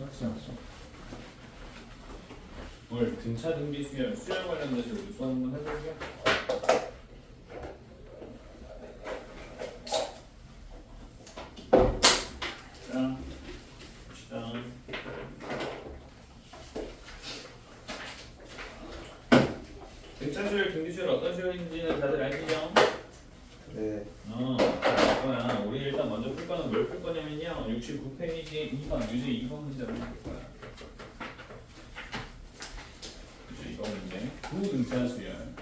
맞지. 오늘 등차 등비 수열 관련돼서 우리 수업 한번 해볼게요. 자, 봅시다. 등차 수열, 등비 수열 어떤 수열인지는 다들 알지요? 네. 자, 이거야. 우리 일단 먼저 풀 거는 뭘 풀 거냐면요. 69페이지 2번, 유제 2번 문제를 풀 거야. 유제 2번 문제. 두 등차 수열.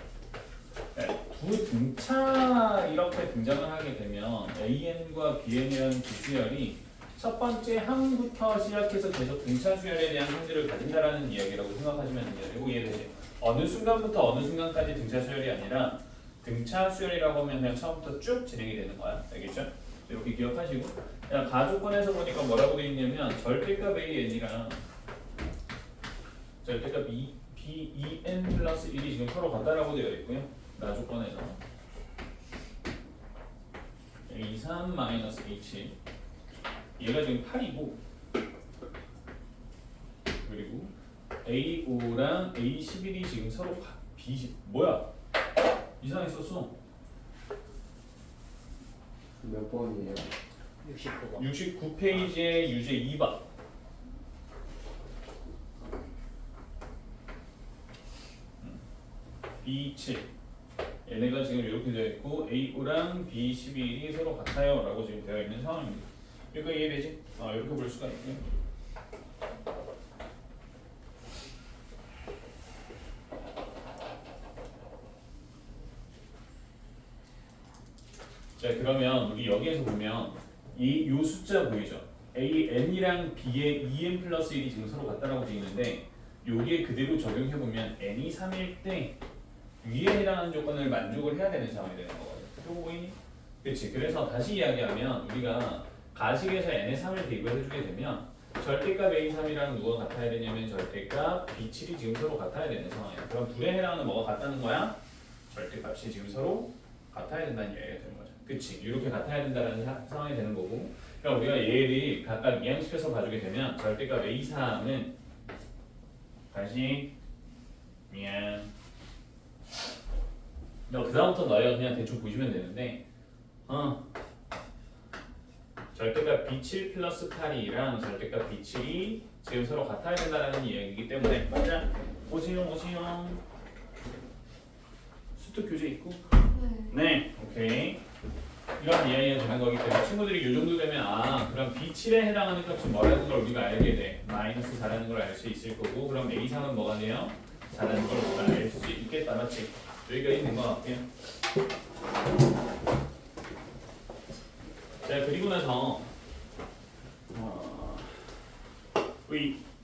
네, 두 등차 이렇게 등장을 하게 되면 AN과 BN이라는 두 수열이 첫 번째 항부터 시작해서 계속 등차 수열에 대한 성질을 가진다라는 이야기라고 생각하시면 됩니다. 이거 이해되지? 어느 순간부터 어느 순간까지 등차 수열이 아니라 등차 수열이라고 하면 그냥 처음부터 쭉 진행이 되는 거야. 알겠죠? 이렇게 기억하시고 그냥 가조건에서 보니까 뭐라고 되어 있냐면 절대값 AN이랑 절대값 BEN 플러스 1이 지금 서로 같다라고 되어 있고요. 가조건에서 A3 마이너스 H 얘가 지금 8이고 그리고 A5랑 A11이 지금 서로 B10 뭐야? 이상했었어. 몇 번이에요? 69번. 69페이지에 유제 2번. B7 얘네가 지금 이렇게 되어 있고 A5랑 B11이 서로 같아요 라고 지금 되어 있는 상황입니다. 이거 이해되지? 이렇게 볼 수가 있고요. 자 그러면 우리 여기에서 보면 요 숫자 보이죠? AN이랑 B의 2n 플러스 1이 지금 서로 같다라고 되어 있는데 여기에 그대로 적용해보면 n이 3일 때 위에 해당하는 조건을 만족을 해야 되는 상황이 되는 거거든요. 이거 보이니? 그렇지. 그래서 다시 이야기하면 우리가 가식에서 n의 3을 대입을 해주게 되면 절대값 A3이랑 누가 같아야 되냐면 절대값 B7이 지금 서로 같아야 되는 상황이야. 그럼 둘에 해당하는 뭐가 같다는 거야? 절대값이 지금 서로 같아야 된다는 이야기가 되는 거죠. 그치? 이렇게 같아야 된다는 상황이 되는 거고 그럼 우리가 얘를 각각 이항시켜서 봐주게 되면 절대값 A3은 다시 미안 그 다음부터 너희가 그냥 대충 보시면 되는데 절대값 B7 플러스 8이랑 절대값 B7이 지금 서로 같아야 된다는 이야기이기 때문에 맞아? 오세요 수특 교재 있고? 네 오케이 이런 이야기가 되는 거기 때문에 친구들이 이 정도 되면 그럼 B7에 해당하는 값은 뭐라는 걸 우리가 알게 돼 마이너스 4라는 걸 알 수 있을 거고 그럼 A3은 뭐가 돼요? 4라는 걸 우리가 알 수 있겠다 맞지? 여기가 있는 것 같아요. 자 그리고 나서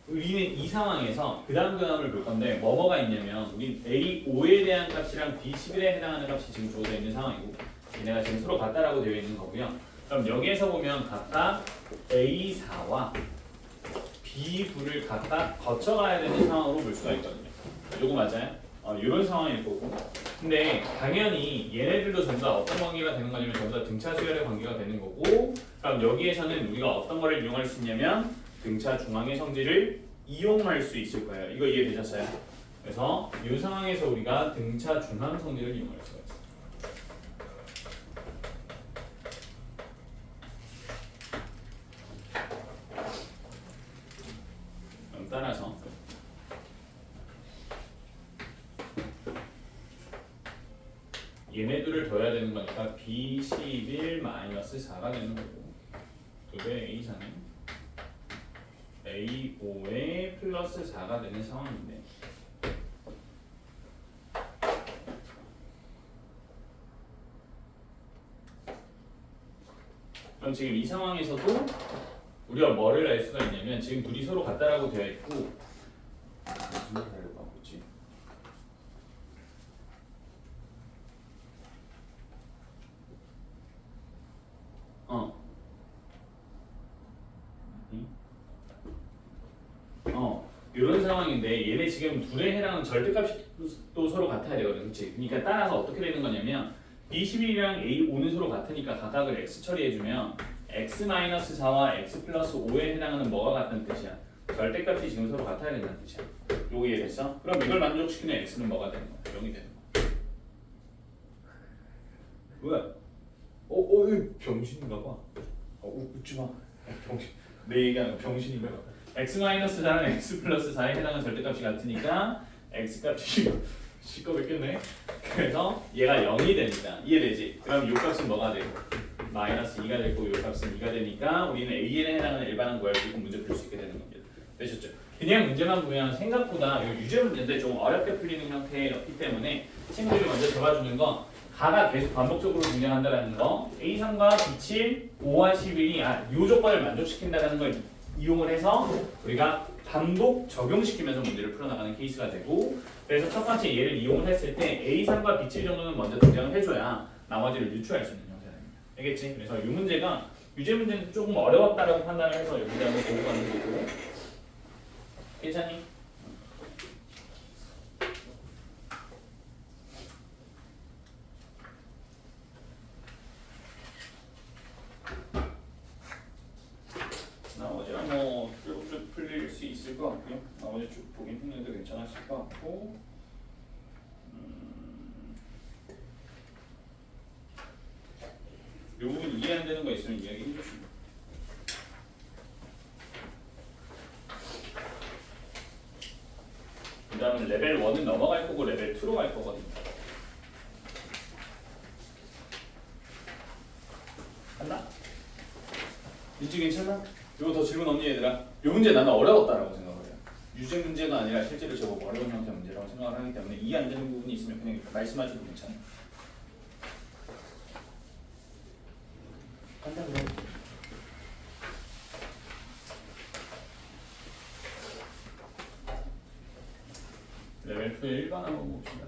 우리는 이 상황에서 그 다음을 볼 건데 뭐가 있냐면 우리 A5에 대한 값이랑 B11에 해당하는 값이 지금 주어져 있는 상황이고 얘네가 지금 서로 같다라고 되어 있는 거고요. 그럼 여기에서 보면 각각 A4와 B9를 각각 거쳐가야 되는 상황으로 볼 수가 있거든요. 요거 맞아요? 이런 상황일 거고 근데 당연히 얘네들도 전부 다 어떤 관계가 되는 거냐면 전부 다 등차 수열의 관계가 되는 거고 그럼 여기에서는 우리가 어떤 거를 이용할 수 있냐면 등차 중앙의 성질을 이용할 수 있을 거예요. 이거 이해되셨어요? 그래서 이 상황에서 우리가 등차 중앙 성질을 이용할 수가 있어요. 그럼 따라서 얘네들을 더해야 되는 거니까 B11 마이너스 4가 되는 거고 2배 A4는 A5에 플러스 4가 되는 상황인데 그럼 지금 이 상황에서도 우리가 뭐를 알 수가 있냐면 지금 둘이 서로 같다라고 되어 있고 무슨 말을 하고 있지? 이런 상황인데 얘네 지금 둘에 해당하는 절대값이 또 서로 같아야 되거든, 그렇지? 그러니까 따라서 어떻게 되는 거냐면 B11이랑 A5는 서로 같으니까 각각을 x 처리해주면 x-4와 x 플러스 5에 해당하는 뭐가 같다는 뜻이야? 절대값이 지금 서로 같아야 된다는 뜻이야. 요거 이해됐어? 그럼 이걸 만족시키는 x는 뭐가 되는 거야? 0이 되는 거야. 왜? 이 병신인가 봐. 웃지 마. 병신. 내 얘기 아니고 병신인가 봐. x-4는 x 플러스 4에 해당하는 절대값이 같으니까 x값이 시꺼멓겠네. 그래서 얘가 0이 됩니다. 이해되지? 그럼 요 값은 뭐가 되고? 마이너스 2가 되고 요 값은 2가 되니까 우리는 AN에 해당하는 일반항 구할 수 있고 문제 풀 수 있게 되는 겁니다. 되셨죠? 그냥 문제만 보면 생각보다 이 유제 문제인데 좀 어렵게 풀리는 형태였기 때문에 친구들이 먼저 잡아주는 건 가가 계속 반복적으로 등장한다는 거, A3과 B7, 5와 11이 이 조건을 만족시킨다는 걸 이용을 해서 우리가 반복 적용시키면서 문제를 풀어나가는 케이스가 되고, 그래서 첫 번째 얘를 이용을 했을 때 A3과 B7 정도는 먼저 등장을 해줘야 나머지를 유추할 수 있는 형태가 됩니다. 알겠지? 그래서 이 문제가 유제 문제는 조금 어려웠다라고 판단을 해서 이 문제 한번 보고 가는 거고. 괜찮니? 나머지야 쭉 풀릴 수 있을 것 같고요. 나머지 쭉 보긴 했는데 괜찮았을 것 같고. 이 부분 이해 안 되는 거 있으면 이야기 해주시면. 그 다음에 레벨 1은 넘어갈 거고 레벨 2로 갈 거거든요. 간다? 민지 괜찮아? 이거 더 질문 없니 얘들아? 이 문제 나는 어려웠다라고 생각을 해요. 유제 문제가 아니라 실제로 저거 어려운 형태 문제라고 생각을 하기 때문에 이해 안 되는 부분이 있으면 그냥 말씀하셔도 괜찮아요. 간다 그럼. 레벨 2의 1번 한번 봅시다.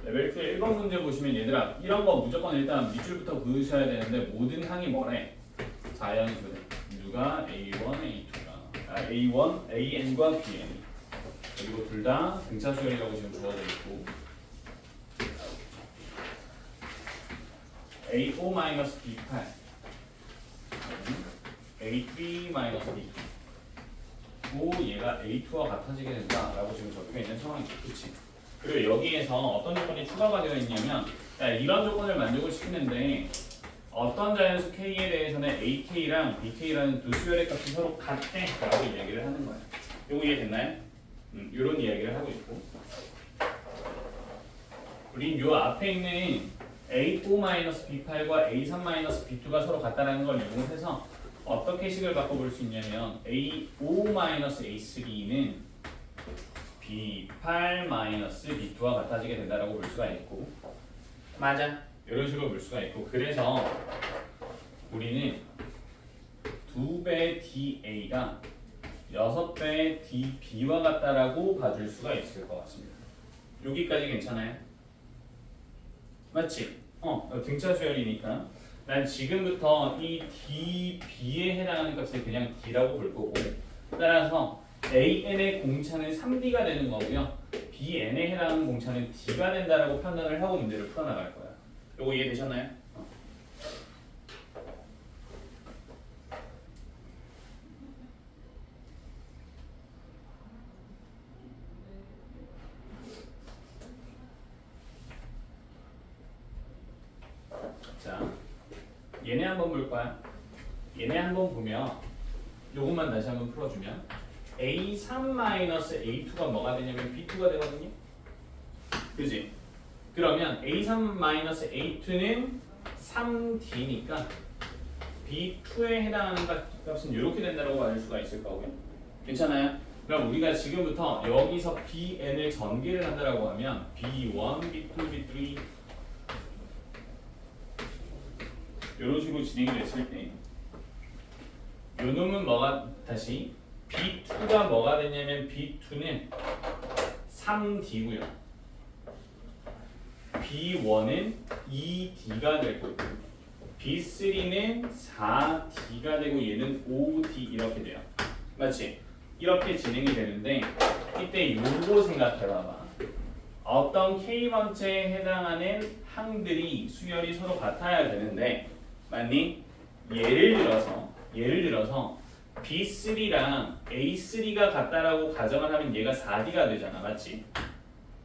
레벨 2의 1번 문제 보시면 얘들아 이런 거 무조건 일단 밑줄부터 그으셔야 되는데 모든 항이 뭐래? 자연수래. 누가 A1, A2가 A1, AN과 BN 그리고 둘 다 등차 수열이라고 지금 주어져 있고 A5-B8 A3-B2 고 얘가 A2와 같아지게 된다라고 지금 적혀 있는 상황이죠. 그치? 그리고 여기에서 어떤 조건이 추가가 되어 있냐면 이런 조건을 만족을 시키는데 어떤 자연수 K에 대해서는 AK랑 BK라는 두 수열의 값이 서로 같대 라고 이야기를 하는 거예요. 요거 이해됐나요? 이런 이야기를 하고 있고 우린 요 앞에 있는 A4-B8과 A3-B2가 서로 같다는 걸 이용해서 어떻게 식을 바꿔볼 수 있냐면 A5-A3는 B8-B2와 같아지게 된다라고 볼 수가 있고 맞아 이런 식으로 볼 수가 있고 그래서 우리는 2배 DA가 6배 DB와 같다라고 봐줄 수가 있을 것 같습니다. 여기까지 괜찮아요? 맞지? 등차 수열이니까 난 지금부터 이 DB에 해당하는 값을 그냥 D라고 볼 거고 따라서 AN의 공차는 3D가 되는 거고요. BN에 해당하는 공차는 D가 된다라고 판단을 하고 문제를 풀어나갈 거야. 요거 이해되셨나요? 자, 얘네 한번 볼 거야. 얘네 한번 보면 요것만 다시 한번 풀어주면 A3-A2가 뭐가 되냐면 B2가 되거든요. 그지? 그러면 A3-A2는 3D니까 B2에 해당하는 값은 이렇게 된다고 봐줄 수가 있을 거고요. 괜찮아요? 그럼 우리가 지금부터 여기서 BN을 전개를 한다고 하면 B1, B2, B3 이런 식으로 진행이 됐을 때 요 놈은 뭐가 다시 B2가 뭐가 되냐면 B2는 3D고요. B1은 2D가 될 거고 B3는 4D가 되고 얘는 5D 이렇게 돼요. 맞지? 이렇게 진행이 되는데 이때 요거 생각해봐봐. 어떤 K번째에 해당하는 항들이 수열이 서로 같아야 되는데 맞니? 예를 들어서 B3랑 A3가 같다라고 가정을 하면 얘가 4D가 되잖아. 맞지?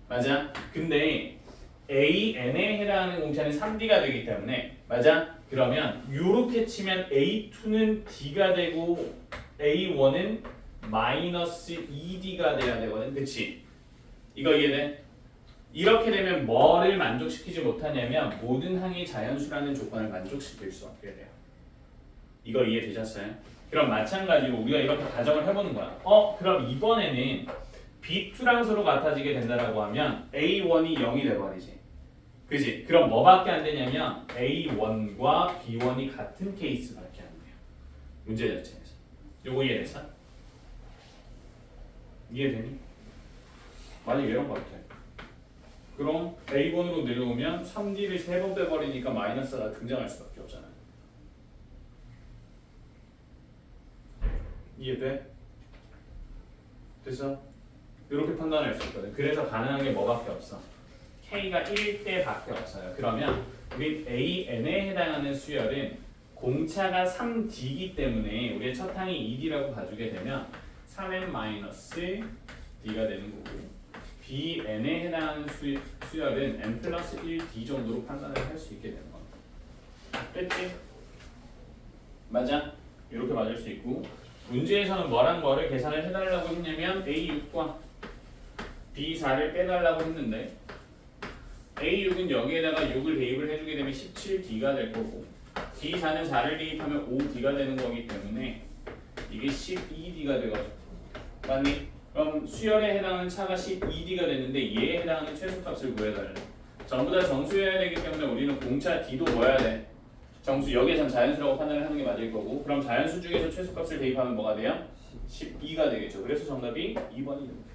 맞아? 근데 AN에 해당하는 공차는 3D가 되기 때문에 맞아? 그러면 요렇게 치면 A2는 D가 되고 A1은 마이너스 2D가 돼야 되거든. 그치? 이거 이해돼? 이렇게 되면 뭐를 만족시키지 못하냐면 모든 항이 자연수라는 조건을 만족시킬 수 없게 돼요. 이거 이해되셨어요? 그럼 마찬가지로 우리가 이렇게 가정을 해보는 거야. 그럼 이번에는 B2랑 서로 같아지게 된다라고 하면 A1이 0이 돼버리지. 그지? 그럼 뭐밖에 안 되냐면 A1과 B1이 같은 케이스밖에 안 돼요. 문제 자체에서. 요거 이해됐어? 이해되니? 만약 이런 거 같아. 그럼 A1으로 내려오면 3D를 3번 빼버리니까 마이너스가 등장할 수밖에 없잖아. 이해돼? 됐어? 이렇게 판단할 수 있거든. 그래서 가능한 게 뭐밖에 없어? K가 1일 때밖에 없어요. 그러면 우리 AN에 해당하는 수열은 공차가 3D이기 때문에 우리의 첫 항이 2D라고 봐주게 되면 3n-D가 되는 거고 BN에 해당하는 수열은 n 플러스 1D 정도로 판단을 할 수 있게 되는 겁니다. 됐지? 맞아? 이렇게 맞을 수 있고 문제에서는 뭐를 계산을 해달라고 했냐면 A6과 B4를 빼달라고 했는데 A6은 여기에다가 6을 대입을 해주게 되면 17D가 될 거고 B4는 4를 대입하면 5D가 되는 거기 때문에 이게 12D가 되거든. 맞니? 그럼 수열에 해당하는 차가 12D가 됐는데 얘에 해당하는 최소값을 구해달래. 전부 다 정수여야 되기 때문에 우리는 공차 D도 뭐야 돼? 정수, 여기에선 자연수라고 판단을 하는 게 맞을 거고 그럼 자연수 중에서 최소값을 대입하면 뭐가 돼요? 12가 되겠죠. 그래서 정답이 2번이 됩니다.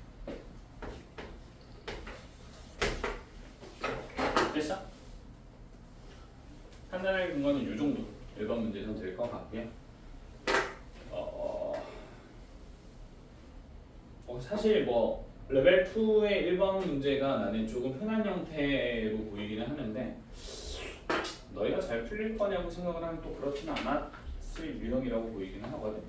됐어? 판단할 근거는 이 정도 1번 문제는 될 것 같고요. 사실 뭐 레벨 2의 1번 문제가 나는 조금 흔한 형태로 보이기는 하는데 너희가 잘 풀릴 거냐고 생각을 하면 또 그렇지는 않았을 유형이라고 보이기는 하거든.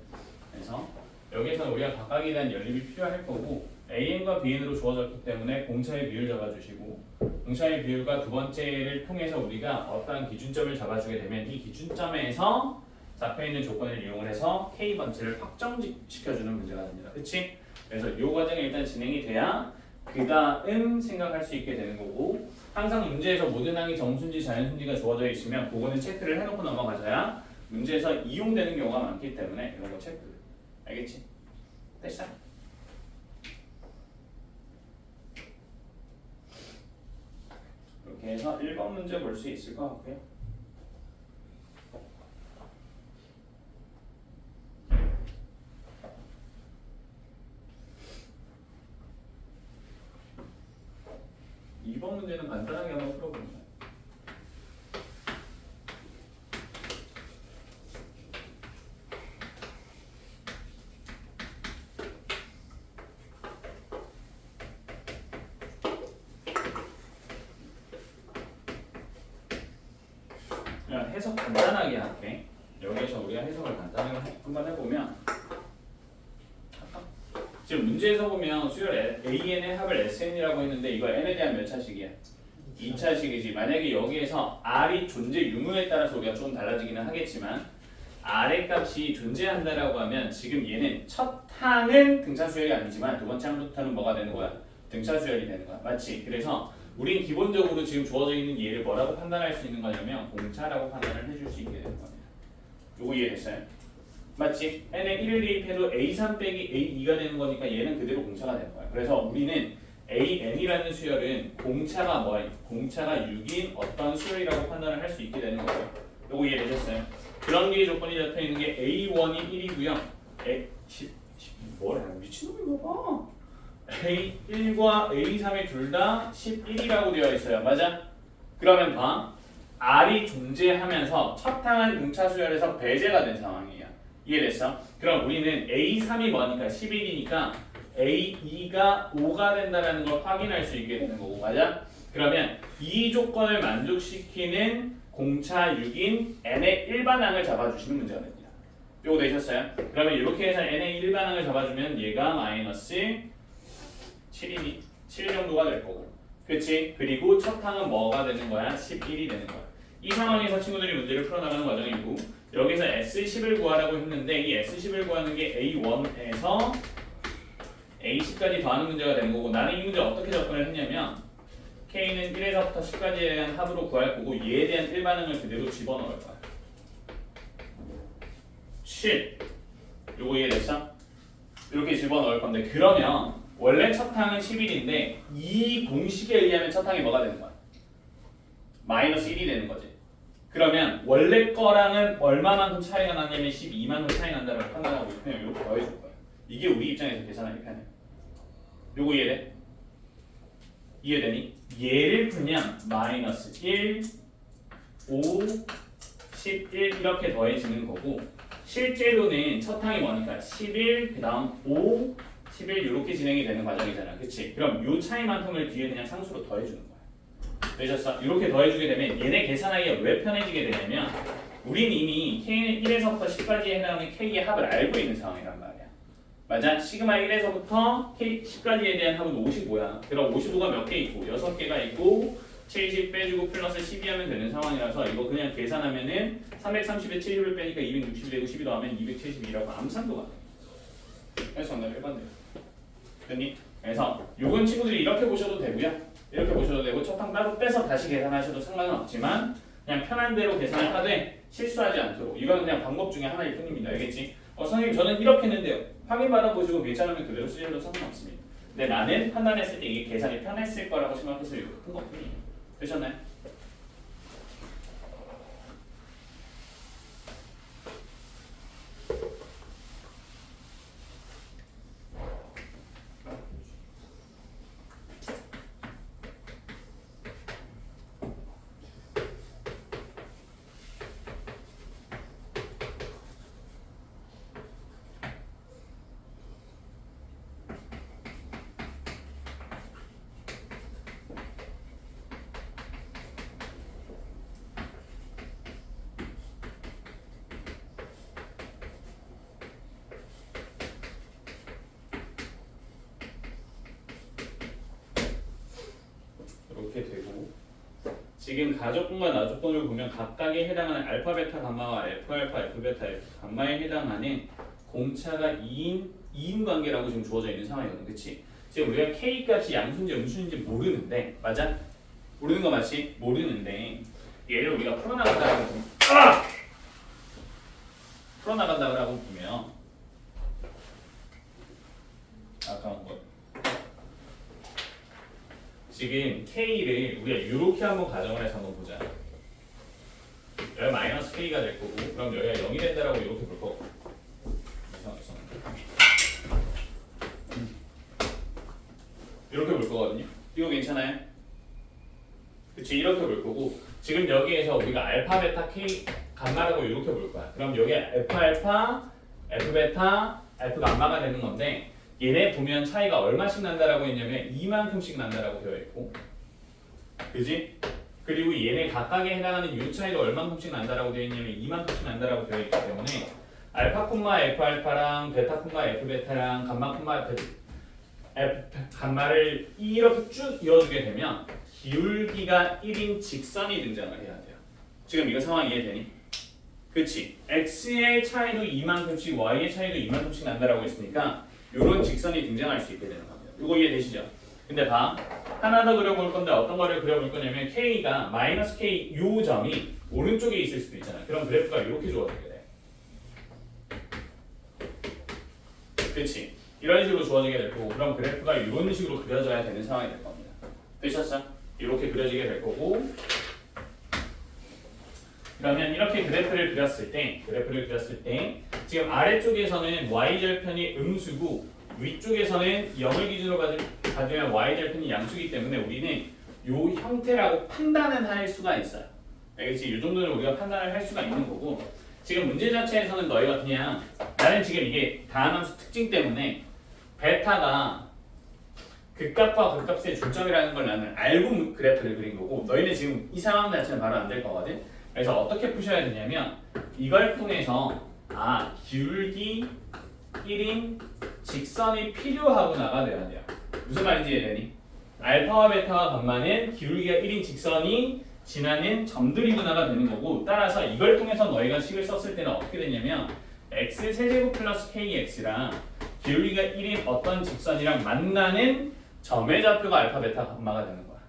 그래서 여기에서 우리가 각각에 대한 연립이 필요할 거고 AN과 BN으로 주어졌기 때문에 공차의 비율 잡아주시고 공차의 비율과 두 번째를 통해서 우리가 어떠한 기준점을 잡아주게 되면 이 기준점에서 잡혀있는 조건을 이용을 해서 K번째를 확정시켜주는 문제가 됩니다. 그치? 그래서 이 과정이 일단 진행이 돼야 그 다음 생각할 수 있게 되는 거고 항상 문제에서 모든 항이 정수인지 자연수인지가 주어져 있으면 그거는 체크를 해놓고 넘어가셔야 문제에서 이용되는 경우가 많기 때문에 이런 거 체크. 알겠지? 됐어? 이렇게 해서 1번 문제 볼 수 있을 것 같고요. 이번 문제는 간단하게 한번 풀어봅니다. 그냥 해석 간단하게 할게. 여기에서 우리가 해석을 간단하게 한번 해보면 지금 문제에서 보면 수열 AN의 합을 SN이라고 했는데 이거 N에 대한 몇 차식이야? 2차식이지. 만약에 여기에서 R이 존재 유무에 따라서 우리가 조금 달라지기는 하겠지만 R의 값이 존재한다라고 하면 지금 얘는 첫 항은 등차 수열이 아니지만 두 번째 항부터는 뭐가 되는 거야? 등차 수열이 되는 거야. 맞지? 그래서 우린 기본적으로 지금 주어져 있는 얘를 뭐라고 판단할 수 있는 거냐면 공차라고 판단을 해줄 수 있게 되는 겁니다. 요거 이해됐어요? 맞지? n에 1을 대입해도 a3 빼기 a2가 되는 거니까 얘는 그대로 공차가 되는 거야. 그래서 우리는 an이라는 수열은 공차가 뭐야? 공차가 6인 어떤 수열이라고 판단을 할 수 있게 되는 거죠. 요거 이해되셨어요? 그런 게 조건이 잡혀 있는 게 a1이 1이고요. 뭐래? 미친놈인가 봐. a1과 a3이 둘 다 11이라고 되어 있어요. 맞아? 그러면 봐. R이 존재하면서 첫 항은 등차 수열에서 배제가 된 상황이에요. 이해됐어? 그럼 우리는 A3이 뭐니까 11이니까 A2가 5가 된다는 걸 확인할 수 있게 되는 거고 맞아? 그러면 이 조건을 만족시키는 공차 6인 N의 일반항을 잡아주시는 문제가 됩니다. 요거 되셨어요? 그러면 이렇게 해서 n의 일반항을 잡아주면 얘가 마이너스 7이니 7 정도가 될 거고, 그치? 그리고 첫 항은 뭐가 되는 거야? 11이 되는 거야. 이 상황에서 친구들이 문제를 풀어나가는 과정이고, 여기서 S10을 구하라고 했는데 이 S10을 구하는 게 A1에서 A10까지 더하는 문제가 되는 거고, 나는 이 문제 어떻게 접근을 했냐면 K는 1에서부터 10까지에 대한 합으로 구할 거고 얘에 대한 일반항을 그대로 집어넣을 거야. 7 요거 이해됐어? 이렇게 집어넣을 건데, 그러면 원래 첫 항은 11인데 이 공식에 의하면 첫 항이 뭐가 되는 거야? 마이너스 1이 되는 거지. 그러면 원래 거랑은 얼마만큼 차이가 나냐면 12만큼 차이 난다라고 판단하고 그냥 이렇게 더해줄 거야. 이게 우리 입장에서 계산하기 편해. 요거 이해돼? 이해되니? 얘를 풀면 마이너스 1, 5, 11 이렇게 더해지는 거고, 실제로는 첫 항이 뭐니까 11, 그 다음 5, 11 이렇게 진행이 되는 과정이잖아. 그치? 그럼 요 차이만큼을 뒤에 그냥 상수로 더해주는 거야. 되셨어? 이렇게 더해주게 되면 얘네 계산하기가 왜 편해지게 되냐면 우린 이미 K는 1에서부터 10까지에 해당하는 K의 합을 알고 있는 상황이란 말이야. 맞아? 시그마 1에서부터 K 10까지에 대한 합은 55야. 그럼 55가 몇 개 있고 6개가 있고 70 빼주고 플러스 12 하면 되는 상황이라서 이거 그냥 계산하면은 330에 70을 빼니까 260이 되고 12 더하면 272라고 암산도가 돼. 그래서 오늘 1번 돼요. 됐니? 그래서 요건 친구들이 이렇게 보셔도 되고요. 이렇게 보셔도 되고 첫항 따로 빼서 다시 계산하셔도 상관은 없지만 그냥 편한 대로 계산을 하되 실수하지 않도록, 이건 그냥 방법 중에 하나일 뿐입니다. 알겠지? 선생님 저는 이렇게 했는데요. 확인받아 보시고 괜찮으면 그대로 쓰셔도 상관없습니다. 근데 나는 판단했을 때 이게 계산이 편했을 거라고 생각해서 이렇게 큰 것뿐이에요. 되셨나요? 이렇게 되고, 지금 가족분과 나족분을 보면 각각에 해당하는 알파, 베타, 감마와 F 알파, F 베타, F 감마에 해당하는 공차가 2인 관계라고 지금 주어져 있는 상황이거든. 그치? 지금 우리가 K값이 양수인지 음수인지 모르는데, 맞아? 모르는 거 맞지? 모르는데 얘를 우리가 풀어나간다고 보면 풀어나간다고 보면 아까운 거 지금 K를 우리가 이렇게 한번 가정을 해서 한번 보자. 여기 마이너스 K가 될 거고, 그럼 여기가 0이 된다라고 이렇게 볼 거고. 이렇게 볼 거거든요. 이거 괜찮아요? 그치? 이렇게 볼 거고, 지금 여기에서 우리가 알파, 베타, K, 감마라고 이렇게 볼 거야. 그럼 여기에 F 알파, F 베타, F 감마가 되는 건데, 얘네 보면 차이가 얼마씩 난다라고 했냐면 이만큼씩 난다라고 되어 있고, 그지? 그리고 얘네 각각에 해당하는 U 차이도 얼만큼씩 난다라고 되어 있냐면 이만큼씩 난다라고 되어 있기 때문에 알파 콤마 F 알파랑 베타 콤마 F 베타랑 감마 콤마 F 감마를 이렇게 쭉 이어주게 되면 기울기가 1인 직선이 등장을 해야 돼요. 지금 이거 상황 이해되니? 그치? X의 차이도 이만큼씩, Y의 차이도 이만큼씩 난다라고 했으니까 이런 직선이 등장할 수 있게 되는 겁니다. 이거 이해되시죠? 근데 봐, 하나 더 그려볼 건데 어떤 거를 그려볼 거냐면 K가 마이너스 K 요 점이 오른쪽에 있을 수도 있잖아. 그럼 그래프가 이렇게 주어지게 돼. 그치? 이런 식으로 주어지게 될 거고, 그럼 그래프가 이런 식으로 그려져야 되는 상황이 될 겁니다. 되셨어? 이렇게 그려지게 될 거고, 그러면 이렇게 그래프를 그렸을 때 지금 아래쪽에서는 y절편이 음수고 위쪽에서는 0을 기준으로 가지면 y절편이 양수이기 때문에 우리는 이 형태라고 판단은 할 수가 있어요. 알겠지? 이 정도는 우리가 판단을 할 수가 있는 거고, 지금 문제 자체에서는 너희가 그냥 나는 지금 이게 다함함수 특징 때문에 베타가 극값과 극값의 중점이라는 걸 나는 알고 그래프를 그린 거고, 너희는 지금 이 상황 자체는 바로 안 될 거거든. 그래서 어떻게 푸셔야 되냐면 이걸 통해서 기울기 1인 직선이 필요하구나가 돼야 돼요. 무슨 말인지 이해되니? 알파와 베타와 감마는 기울기가 1인 직선이 지나는 점들이구나가 되는 거고, 따라서 이걸 통해서 너희가 식을 썼을 때는 어떻게 되냐면 x 세제곱 플러스 kx랑 기울기가 1인 어떤 직선이랑 만나는 점의 좌표가 알파, 베타, 감마가 되는 거야.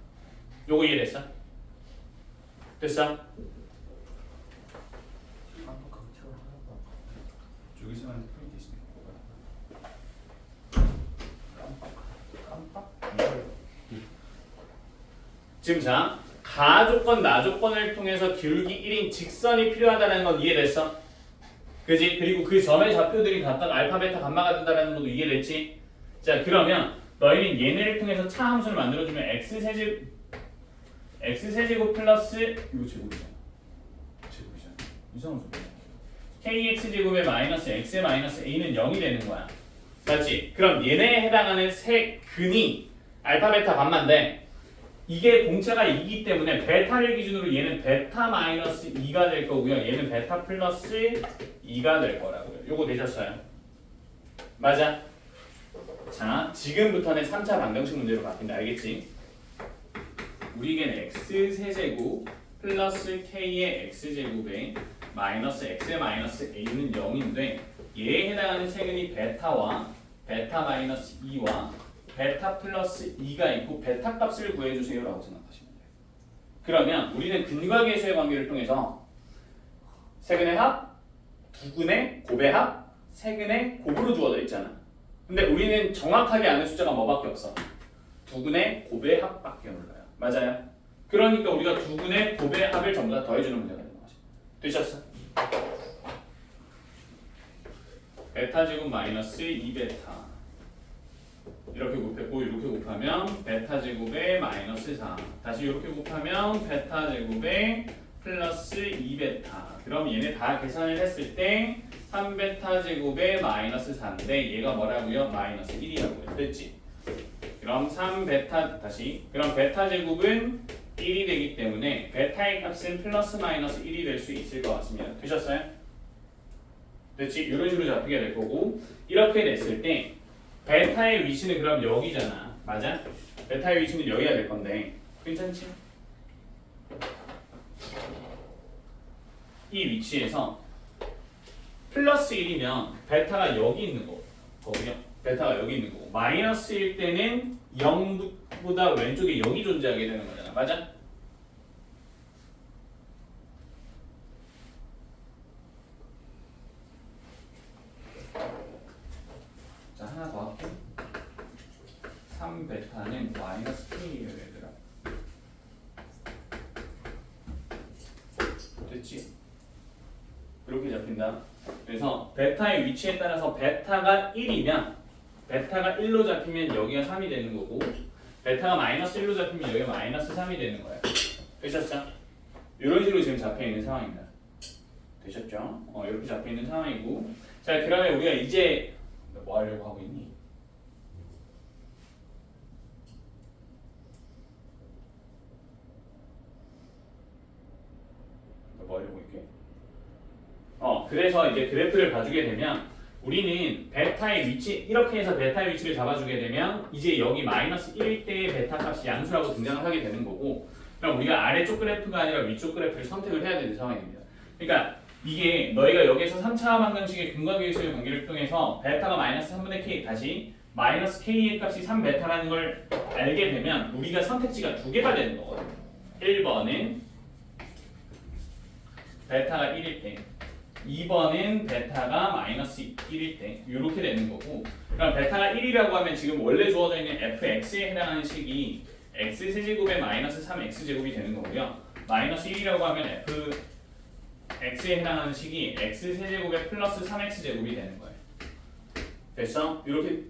요거 이해됐어? 됐어? 여기서만 포인트 있으니까 깜빡. 지금 자, 가조건, 나조건을 통해서 기울기 1인 직선이 필요하다는 건 이해됐어? 그지? 그리고 그 점의 좌표들이 각각 알파, 베타, 감마가 된다는 것도 이해됐지? 자, 그러면 너희는 얘네를 통해서 차 함수를 만들어주면 x세제곱 플러스 이거 제곱이잖아. 이상한 소리야. kx제곱의 마이너스 x의 마이너스 a는 0이 되는 거야. 맞지? 그럼 얘네에 해당하는 세 근이 알파, 베타, 감마인데 이게 공차가 2이기 때문에 베타를 기준으로 얘는 베타 마이너스 2가 될 거고요. 얘는 베타 플러스 2가 될 거라고요. 요거 되셨어요? 맞아? 자, 지금부터는 3차 방정식 문제로 바뀐다. 알겠지? 우리에게는 x세제곱 플러스 k의 x제곱에 마이너스 x의 마이너스 a는 0인데 얘에 해당하는 세근이 베타와 베타 마이너스 2와 베타 플러스 2가 있고 베타 값을 구해주세요 라고 생각하시면 돼요. 그러면 우리는 근과 계수의 관계를 통해서 세근의 합, 두근의 곱의 합, 세근의 곱으로 주어져 있잖아. 근데 우리는 정확하게 아는 숫자가 뭐밖에 없어? 두근의 곱의 합밖에 몰라요. 맞아요? 그러니까 우리가 두근의 곱의 합을 전부 다 더해주는 문제가 되는 거지. 되셨어? 베타 제곱 마이너스 2베타 이렇게 곱했고 이렇게 곱하면 베타 제곱에 마이너스 4 다시 이렇게 곱하면 베타 제곱에 플러스 2베타 그럼 얘네 다 계산을 했을 때 3베타 제곱에 마이너스 4인데 얘가 뭐라고요? 마이너스 1이라고요. 됐지? 그럼 3베타 다시 그럼 베타 제곱은 1이 되기 때문에 베타의 값은 플러스 마이너스 1이 될 수 있을 것 같습니다. 되셨어요? 됐지? 이런 식으로 잡히게 될 거고 이렇게 됐을 때 베타의 위치는 그럼 여기잖아. 맞아? 베타의 위치는 여기가 될 건데 괜찮지? 이 위치에서 플러스 1이면 베타가 여기 있는 거거든요. 베타가 여기 있는 거고 마이너스 1 때는 0보다 왼쪽에 여기 존재하게 되는 거잖아. 맞아? 자 하나 더 할게. 3베타는 마이너스 K예요 얘들아. 됐지? 이렇게 잡힌다. 그래서 베타의 위치에 따라서 베타가 1이면 베타가 1로 잡히면 여기가 3이 되는 거고 베타가 마이너스 1로 잡히면 여기가 마이너스 3이 되는 거예요. 되셨죠? 이런 식으로 지금 잡혀있는 상황입니다. 되셨죠? 이렇게 잡혀있는 상황이고 자 그러면 우리가 이제 뭐 하려고 하고 있니? 뭐 하려고 있게? 그래서 이제 그래프를 봐주게 되면 우리는 베타의 위치 이렇게 해서 베타의 위치를 잡아주게 되면 이제 여기 마이너스 1일 때의 베타 값이 양수라고 등장을 하게 되는 거고 그럼 우리가 아래쪽 그래프가 아니라 위쪽 그래프를 선택을 해야 되는 상황입니다. 그러니까 이게 너희가 여기에서 3차 방정식의 근과 계수의 관계를 통해서 베타가 마이너스 3분의 k 다시 마이너스 k의 값이 3베타라는 걸 알게 되면 우리가 선택지가 두 개가 되는 거거든요. 1번은 베타가 1일 때 2번은 베타가 마이너스 1일 때 이렇게 되는 거고 그럼 베타가 1이라고 하면 지금 원래 주어져 있는 fx에 해당하는 식이 x세제곱에 마이너스 3x제곱이 되는 거고요. 마이너스 1이라고 하면 fx에 해당하는 식이 x세제곱에 플러스 3x제곱이 되는 거예요. 됐어? 이렇게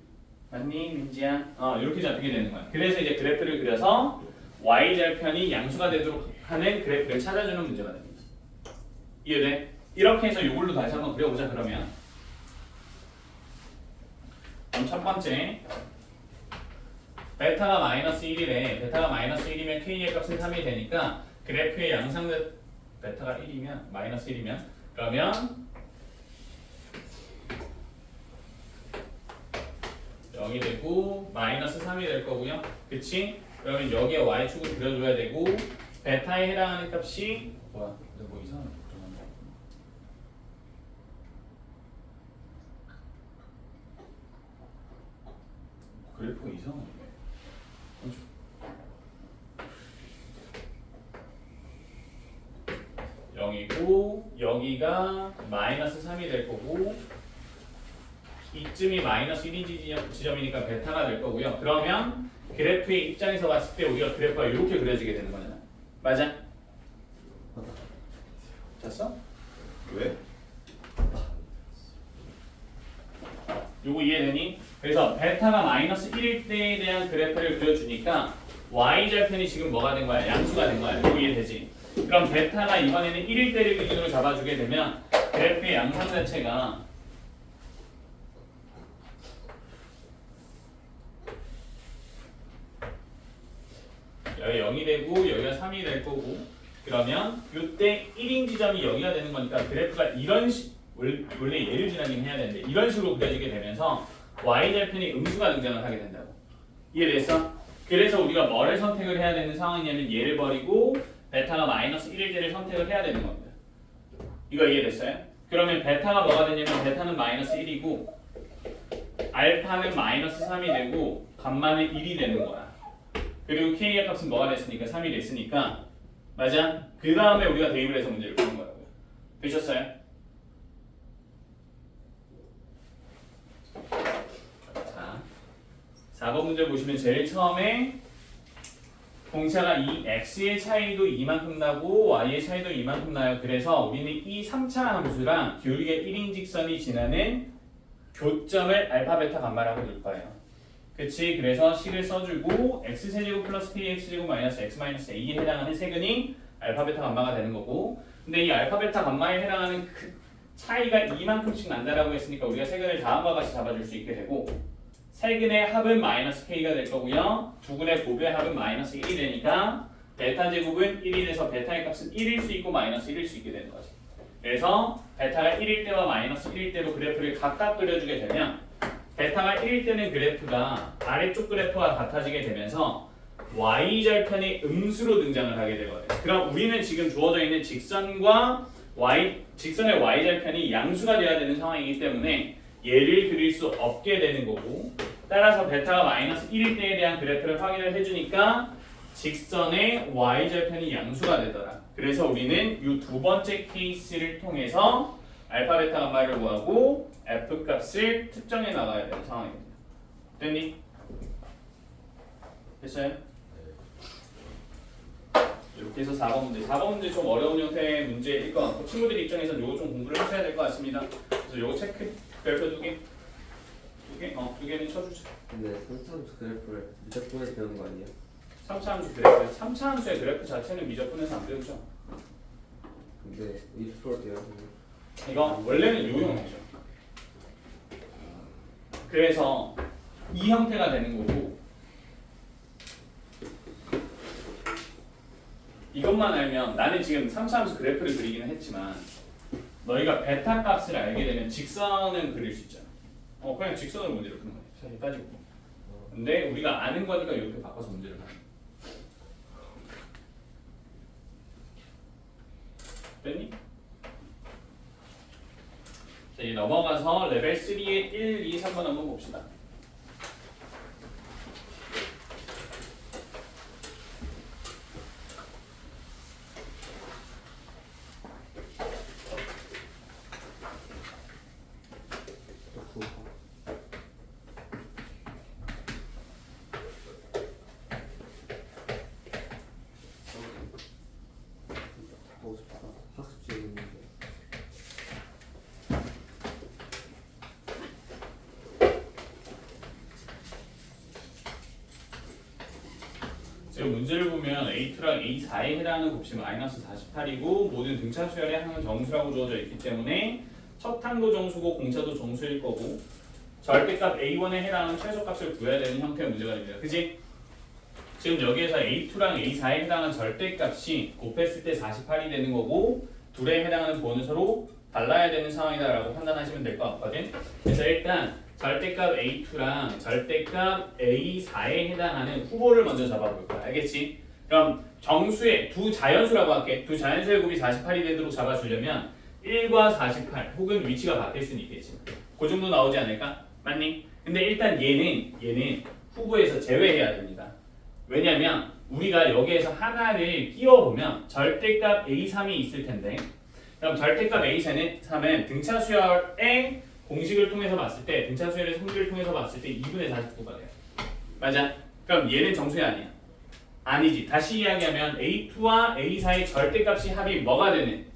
맞니 민지야? 이렇게 잡히게 되는 거야. 그래서 이제 그래프를 그려서 y절편이 양수가 되도록 하는 그래프를 찾아주는 문제가 됩니다. 이해돼? 이렇게 해서 이걸로 다시 한번 그려보자. 그러면 첫 번째 베타가 마이너스 1이래. 베타가 마이너스 1이면 k의 값은 3이 되니까 그래프의 양상대 베타가 1이면 마이너스 1이면 그러면 0이 되고 마이너스 3이 될 거고요. 그치? 그러면 여기에 y축을 그려줘야 되고 베타에 해당하는 값이 뭐야? 근데 뭐 이상한 거 들어간다. 그래프가 이상하네. 0이고 여기가 마이너스 3이 될 거고 이쯤이 마이너스 1인 지점이니까 베타가 될 거고요. 그러면 그래프의 입장에서 봤을 때 우리가 그래프가 이렇게 그려지게 되는 거잖아. 맞아? 됐어? 왜? 요거 이해되니? 그래서 베타가 마이너스 1일 때에 대한 그래프를 그려주니까 y절편이 지금 뭐가 된 거야? 양수가 된 거야. 요거 이해되지? 그럼 베타가 이번에는 1일 때를 기준으로 잡아주게 되면 그래프의 양상 자체가 여기 0이 되고 여기가 3이 될 거고 그러면 이때 1인 지점이 여기가 되는 거니까 그래프가 이런 원래 예를 지나긴 해야 되는데 이런 식으로 그려지게 되면서 y절편이 음수가 등장을 하게 된다고. 이해됐어? 그래서 우리가 뭐를 선택을 해야 되는 상황이냐면 얘를 버리고 베타가 마이너스 1일 때를 선택을 해야 되는 겁니다. 이거 이해됐어요? 그러면 베타가 뭐가 되냐면 베타는 마이너스 1이고 알파는 마이너스 3이 되고 감마는 1이 되는 거야. 그리고 k의 값은 뭐가 됐으니까 3이 됐으니까 맞아? 그 다음에 우리가 대입을 해서 문제를 푸는 거라고요. 되셨어요? 자, 4번 문제 보시면 제일 처음에 공차가 이 x의 차이도 이만큼 나고 y의 차이도 이만큼 나요. 그래서 우리는 이 3차 함수랑 교육의 1인 직선이 지나는 교점을 알파, 베타, 감마라고 둘 거예요. 그치? 그래서 식을 써주고 x세제곱 플러스 kx제곱 마이너스 x 마이너스 a에 해당하는 세근이 알파, 베타, 감마가 되는 거고 근데 이 알파, 베타, 감마에 해당하는 그 차이가 이만큼씩 난다라고 했으니까 우리가 세근을 다음과 같이 잡아줄 수 있게 되고 세근의 합은 마이너스 k가 될 거고요. 두근의 곱의 합은 마이너스 1이 되니까 베타 제곱은 1이 돼서 베타의 값은 1일 수 있고 마이너스 1일 수 있게 되는 거지. 그래서 베타가 1일 때와 마이너스 1일 때로 그래프를 각각 그려주게 되면 베타가 1일 때는 그래프가 아래쪽 그래프와 같아지게 되면서 y절편이 음수로 등장을 하게 되거든요. 그럼 우리는 지금 주어져 있는 직선과 직선의 y절편이 양수가 되어야 되는 상황이기 때문에 얘를 그릴 수 없게 되는 거고 따라서 베타가 마이너스 1일 때에 대한 그래프를 확인을 해주니까 직선의 y절편이 양수가 되더라. 그래서 우리는 이 두 번째 케이스를 통해서 알파, 베타, 감마를 구하고 f 값을 특정해 나가야 되는 상황입니다. 됐니? 됐어요? 이렇게 해서 4번 문제. 4번 문제 좀 어려운 형태의 문제일 것 같고 친구들 입장에서는 요거 좀 공부를 하셔야 될 것 같습니다. 그래서 요거 체크 별표 2개. 2개? 2개는 쳐주자. 근데 선수함수 그래프를 무조건에서 배우는 거 아니에요? 3차 함수 그래프. 3차 함수의 그래프 자체는 미적분에서 안 배우죠. 근데 일수로 돼요. 이거 원래는 요 형태죠. 그래서 이 형태가 되는 거고 이것만 알면 나는 지금 3차 함수 그래프를 그리기는 했지만 너희가 베타 값을 알게 되면 직선은 그릴 수 있잖아. 그냥 직선으로 문제를 푸는 거야. 사실 따지고. 근데 우리가 아는 거니까 이렇게 바꿔서 문제를 하는 거야. 됐니? 자, 이제 넘어가서 레벨 3의 1, 2, 3번 한번 봅시다. 학습지에 있는데. 지금 문제를 보면 A2랑 A4에 해당하는 곱셈 마이너스 48이고 모든 등차 수열의 항은 정수라고 주어져 있기 때문에 첫 항도 정수고 공차도 정수일 거고 절대값 A1에 해당하는 최소값을 구해야 되는 형태의 문제가 됩니다. 그지? 지금 여기에서 A2랑 A4에 해당하는 절대값이 곱했을 때 48이 되는 거고 둘에 해당하는 부호는 서로 달라야 되는 상황이다라고 판단하시면 될 것 같거든. 그래서 일단 절대값 A2랑 절대값 A4에 해당하는 후보를 먼저 잡아볼 거야. 알겠지? 그럼 정수의 두 자연수라고 할게. 두 자연수의 곱이 48이 되도록 잡아주려면 1과 48 혹은 위치가 바뀔 수는 있겠지. 그 정도 나오지 않을까? 맞니? 근데 일단 얘는 후보에서 제외해야 됩니다. 왜냐면 우리가 여기에서 하나를 끼워보면 절대값 A3이 있을 텐데, 그럼 절대값 A3은 등차 수열의 공식을 통해서 봤을 때, 등차 수열의 성질을 통해서 봤을 때 2분의 49가 돼요. 맞아? 그럼 얘는 정수야 아니야? 아니지. 다시 이야기하면 A2와 A4의 절대값이 합이 뭐가 되는?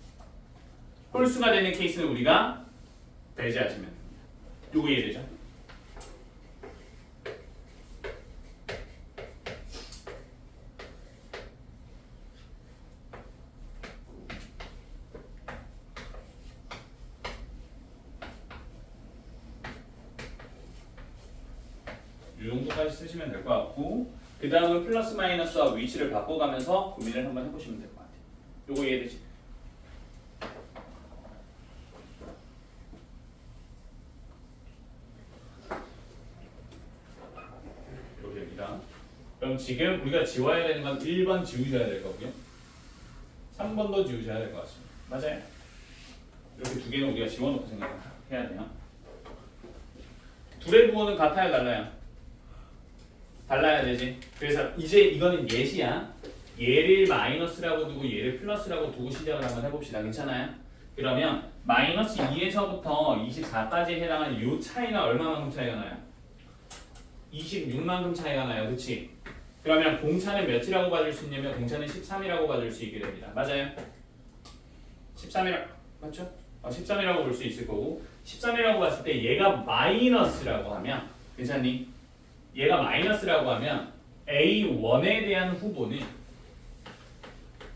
홀수가 되는 케이스는 우리가 배제하시면 됩니다. 요거 이해되죠? 이 정도까지 쓰시면 될 것 같고, 그 다음은 플러스 마이너스와 위치를 바꿔가면서 고민을 한번 해보시면 될 것 같아요. 요거 이해되지? 요게입니다. 그럼 지금 우리가 지워야 되는 건 1번 지우셔야 될 거고요. 3번도 지우셔야 될 것 같습니다. 맞아요? 이렇게 두 개는 우리가 지워놓고 생각해야 돼요. 둘의 부호는 같아요, 달라요? 달라야 되지. 그래서 이제 이거는 예시야. 얘를 마이너스라고 두고 얘를 플러스라고 두고 시작을 한번 해봅시다. 괜찮아요? 그러면 마이너스 2에서부터 24까지 해당하는 이 차이는 얼마만큼 차이가 나요? 26만큼 차이가 나요. 그치? 그러면 공차는 몇이라고 봐줄 수 있냐면 공차는 13이라고 봐줄 수 있게 됩니다. 맞아요? 13이라고 맞죠? 13이라고 볼 수 있을 거고, 13이라고 봤을 때 얘가 마이너스라고 하면 괜찮니? 얘가 마이너스라고 하면 A1에 대한 후보는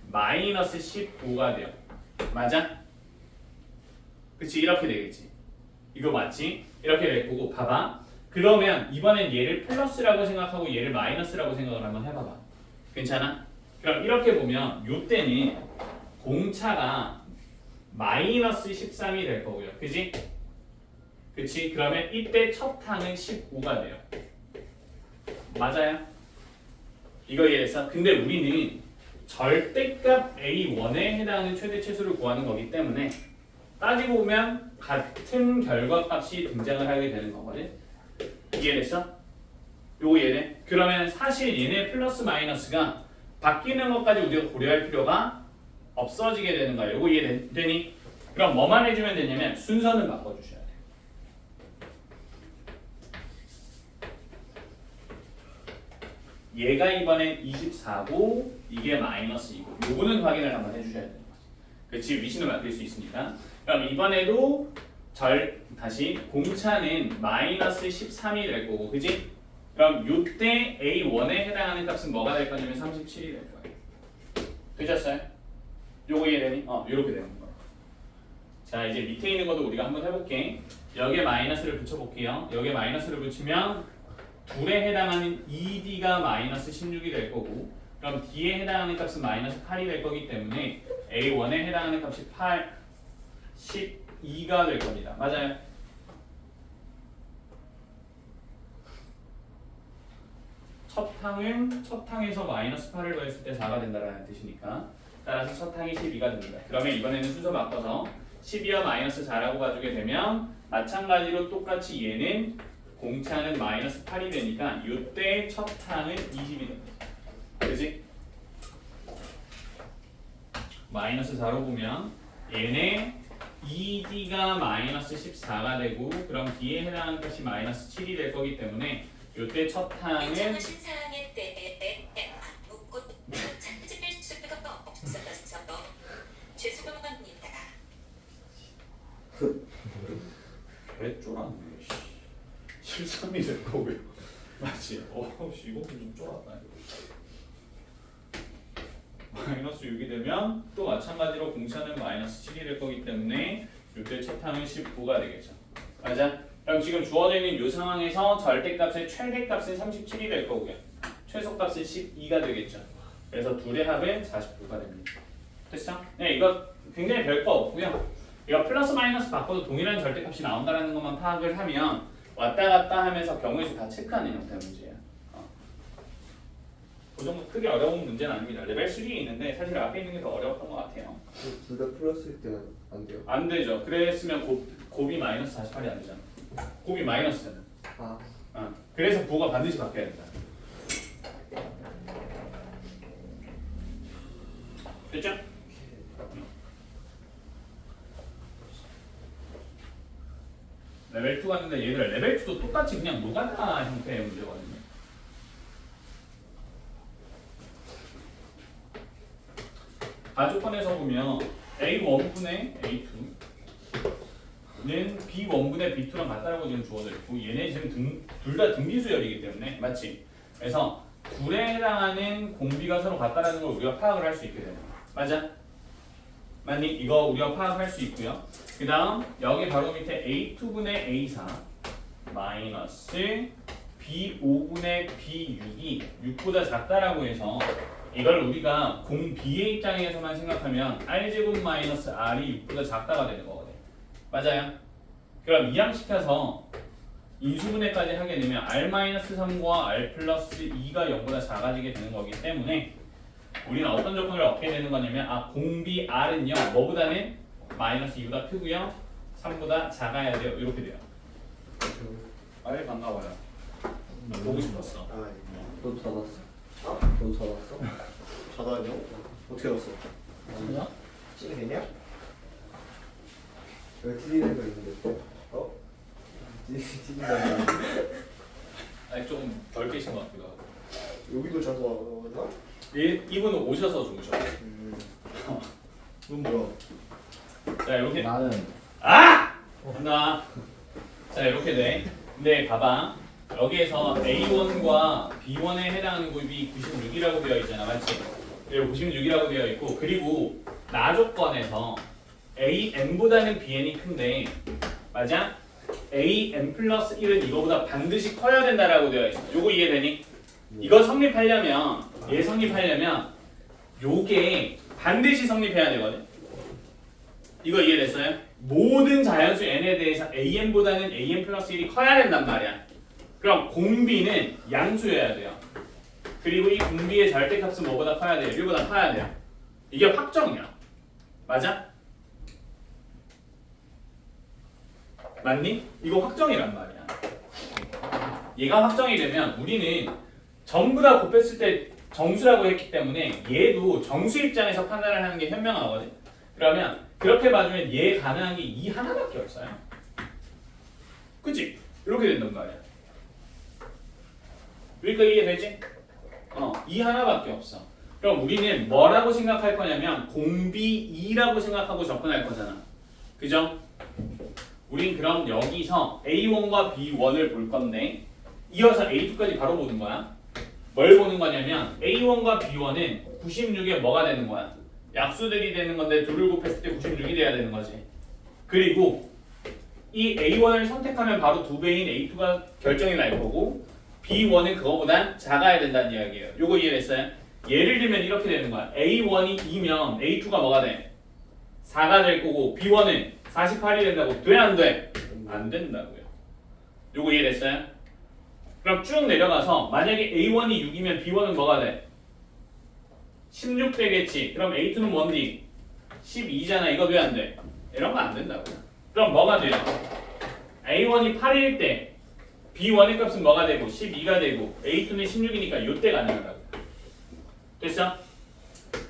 마이너스 19가 돼요. 맞아? 그치? 이렇게 되겠지. 이거 맞지? 이렇게 될 거고, 봐봐. 그러면 이번엔 얘를 플러스라고 생각하고 얘를 마이너스라고 생각을 한번 해봐봐. 괜찮아? 그럼 이렇게 보면 요때는 공차가 마이너스 13이 될 거고요. 그치? 그치? 그러면 이때 첫 항은 15가 돼요. 맞아요? 이거 이해했어? 근데 우리는 절대값 A1에 해당하는 최대 최소를 구하는 거기 때문에 따지고 보면 같은 결과값이 등장을 하게 되는 거거든. 이해됐어? 요거 이해돼? 그러면 사실 얘네 플러스 마이너스가 바뀌는 것까지 우리가 고려할 필요가 없어지게 되는 거야. 요거 이해되니? 그럼 뭐만 해주면 되냐면 순서는 바꿔주셔야 돼. 얘가 이번엔 24고 이게 마이너스 2고 요거는 확인을 한번 해주셔야 되는 거지. 그렇지? 위치는 바뀔 수 있으니까. 그럼 이번에도 다시 공차는 마이너스 13이 될 거고, 그지? 그럼 요때 A1에 해당하는 값은 뭐가 될 거냐면 37이 될 거예요. 되셨어요? 요거 이해되니? 요렇게 되는 거예요. 자, 이제 밑에 있는 것도 우리가 한번 해볼게. 여기에 마이너스를 붙여볼게요. 여기에 마이너스를 붙이면 둘에 해당하는 2D가 마이너스 16이 될 거고, 그럼 D에 해당하는 값은 마이너스 8이 될 거기 때문에 A1에 해당하는 값이 8, 12가 될 겁니다. 맞아요? 첫 항에서 마이너스 8을 더했을 때 4가 된다는 뜻이니까 따라서 첫 항이 12가 됩니다. 그러면 이번에는 순서 바꿔서 12와 마이너스 4라고 봐주게 되면 마찬가지로 똑같이 얘는 공차는 마이너스 8이 되니까 이때 첫 항은 20이 됩니다. 그지? 마이너스 4로 보면 얘네 2D가 마이너스 14가 되고, 그럼 D에 해당하는 값이 마이너스 7이 될 거기 때문에 이때 첫 항은 사항의 때에 묻고 찾을 수가 없어서 죄송합니다. 왜 쫄았네. 실수이 될 거고요. 맞지? 이거 좀 쫄았다. 마이너스 6이 되면 또 마찬가지로 공차는 마이너스 7이 될 거기 때문에 이때 첫 항은 19가 되겠죠. 맞아? 그럼 지금 주어져 있는 이 상황에서 절대값의 최대값은 37이 될 거고요. 최소값은 12가 되겠죠. 그래서 둘의 합은 49가 됩니다. 됐어? 네, 이거 굉장히 별거 없고요. 이거 플러스 마이너스 바꿔도 동일한 절대값이 나온다는 것만 파악을 하면 왔다 갔다 하면서 경우의 수 다 체크하는 형태의 문제야. 그 정도 크게 어려운 문제는 아닙니다. 레벨 3에 있는데 사실 앞에 있는 게 더 어려웠던 것 같아요. 둘 다 플러스일 때는 안 돼요? 안 되죠. 그랬으면 곱이 마이너스 48이 안 되잖아. 곱이 마이너스잖아. 아 그래서 부호가 반드시 바뀌어야 된다. 됐죠? 레벨 2 갔는데 얘들 레벨 2도 똑같이 그냥 노가다 형태의 문제거든요. 가조건에서 보면 A1분의 A2는 B1분의 B2랑 같다라고 지금 주어져 있고 얘네 지금 둘 다 등비수열이기 때문에 맞지? 그래서 둘에 해당하는 공비가 서로 같다라는 걸 우리가 파악을 할 수 있게 되는 거야. 맞아? 맞니? 이거 우리가 파악할 수 있고요. 그 다음 여기 바로 밑에 A2분의 A4 마이너스 B5분의 B6이 6보다 작다라고 해서 이걸 우리가 공 B의 입장에서만 생각하면 R제곱 마이너스 R이 6보다 작다가 되는 거거든. 맞아요? 그럼 이항시켜서 인수분해까지 하게 되면 R-3과 R 플러스 2가 0보다 작아지게 되는 거기 때문에 우리는 어떤 조건을 얻게 되는 거냐면 공비 R은요 뭐보다는 마이너스 2보다 크고요 3보다 작아야 돼요. 이렇게 돼요. 아예 반가워요. 보고 싶었어. 너도 찾았어? 너도 찾았어? 자다뇨? 어떻게 알았어? 아니야? 찐이 됐냐? 여기 찌리는 거 있는데 어? 찌리는 거 아니 좀 덜 깨신 것 같기도 하고. 여기도 자다 왔나? 이분은 오셔서 주무셔. 넌 뭐야? 자 이렇게 나는 간다. 자 이렇게 돼. 근데 봐봐. 여기에서 A1과 B1에 해당하는 곱이 96이라고 되어 있잖아. 맞지? 그리고 96이라고 되어 있고 그리고 나 조건에서 AN보다는 BN이 큰데 맞아? AN 플러스 1은 이거보다 반드시 커야 된다라고 되어 있어. 요거 이해되니? 이거 성립하려면 얘 성립하려면 요게 반드시 성립해야 되거든. 이거 이해됐어요? 모든 자연수 n에 대해서 AN보다는 AN 플러스 1이 커야 된단 말이야. 그럼 공비는 양수여야 돼요. 그리고 이 공비의 절대값은 뭐보다 커야 돼요? 1보다 커야 돼요. 이게 확정이야. 맞아? 맞니? 이거 확정이란 말이야. 얘가 확정이 되면 우리는 전부 다 곱했을 때 정수라고 했기 때문에 얘도 정수 입장에서 판단을 하는 게 현명하거든. 그러면 그렇게 봐주면 얘 가능한 게 이 하나밖에 없어요. 그치? 이렇게 된단 말이야. 그러니까 이게 되지? 이 하나밖에 없어. 그럼 우리는 뭐라고 생각할 거냐면 공비 2라고 생각하고 접근할 거잖아. 그죠? 우린 그럼 여기서 A1과 B1을 볼 건데 이어서 A2까지 바로 보는 거야. 뭘 보는 거냐면 A1과 B1은 96에 뭐가 되는 거야? 약수들이 되는 건데 둘을 곱했을 때 96이 돼야 되는 거지. 그리고 이 A1을 선택하면 바로 2배인 A2가 결정이 날 거고 B1은 그거보단 작아야 된다는 이야기예요. 요거 이해됐어요? 예를 들면 이렇게 되는 거야. A1이 2면 A2가 뭐가 돼? 4가 될 거고 B1은 48이 된다고. 돼? 안 돼? 안 된다고요. 요거 이해됐어요? 그럼 쭉 내려가서 만약에 A1이 6이면 B1은 뭐가 돼? 16 되겠지. 그럼 A2는 뭔디? 12잖아. 이거 왜 안 돼? 이런 거 안 된다고요. 그럼 뭐가 돼요? A1이 8일 때 B1의 값은 뭐가 되고 12가 되고 A2는 16이니까 요때가 가능하다고. 됐어?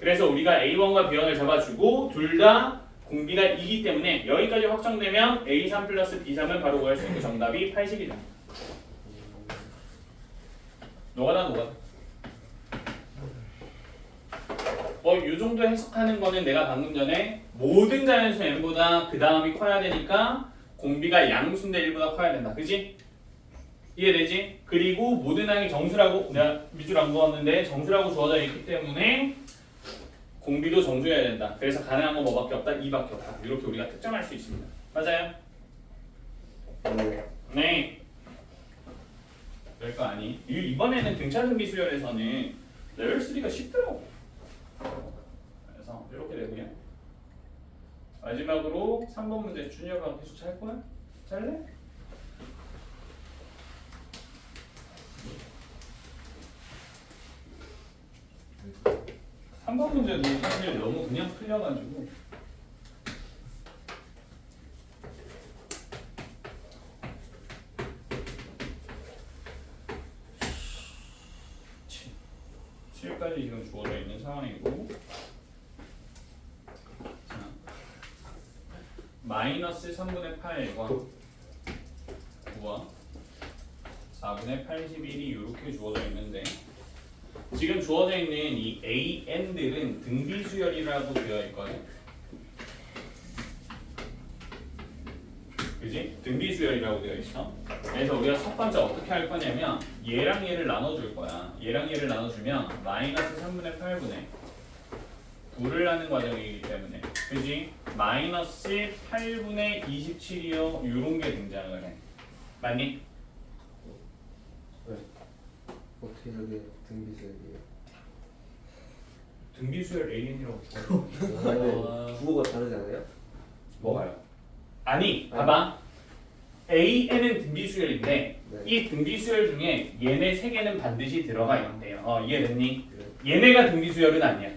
그래서 우리가 A1과 B1을 잡아주고 둘 다 공비가 2기 때문에 여기까지 확정되면 A3 플러스 B3을 바로 구할 수 있고 정답이 80이다. 노가다 노가다. 이 정도 해석하는 거는 내가 방금 전에 모든 자연수 n보다 그 다음이 커야 되니까 공비가 양수인데 1보다 커야 된다. 그지? 이해되지? 그리고 모든 항이 정수라고 내가 밑줄 안 그었는데 정수라고 주어져 있기 때문에 공비도 정수여야 된다. 그래서 가능한 건 뭐밖에 없다? 2밖에 없다. 이렇게 우리가 특정할 수 있습니다. 맞아요? 네. 그럴 거 아니. 이번에는 등차등비 수열에서는 레벨 3가 쉽더라고. 그래서 이렇게 되고요. 마지막으로 3번 문제 준혁아 계속 잘 거야? 잘래? 3번 문제도 사실 너무 그냥 풀려가지고 칠 7까지 지금 주어져 있는 상황이고 자, 마이너스 3분의 8과 9와 4분의 81이 이렇게 주어져 있는데 지금 주어져 있는 이 AN들은 등비수열이라고 되어 있거든요. 그지? 등비수열이라고 되어 있어. 그래서 우리가 첫 번째 어떻게 할 거냐면 얘랑 얘를 나눠줄 거야. 얘랑 얘를 나눠주면 마이너스 3분의 8분의 9를 하는 과정이기 때문에 그지? 마이너스 8분의 27이요. 요런 게 등장을 해. 맞니? 어떻게 저게 등비수열이에요? 등비수열 AN이라고 아니 국어가 다르지 않아요? 뭐가요? 아니, 봐봐. AN은 등비수열인데 네. 이 등비수열 중에 얘네 세 개는 반드시 들어가 있는데요. 이해됐니? 얘네가 등비수열은 아니야.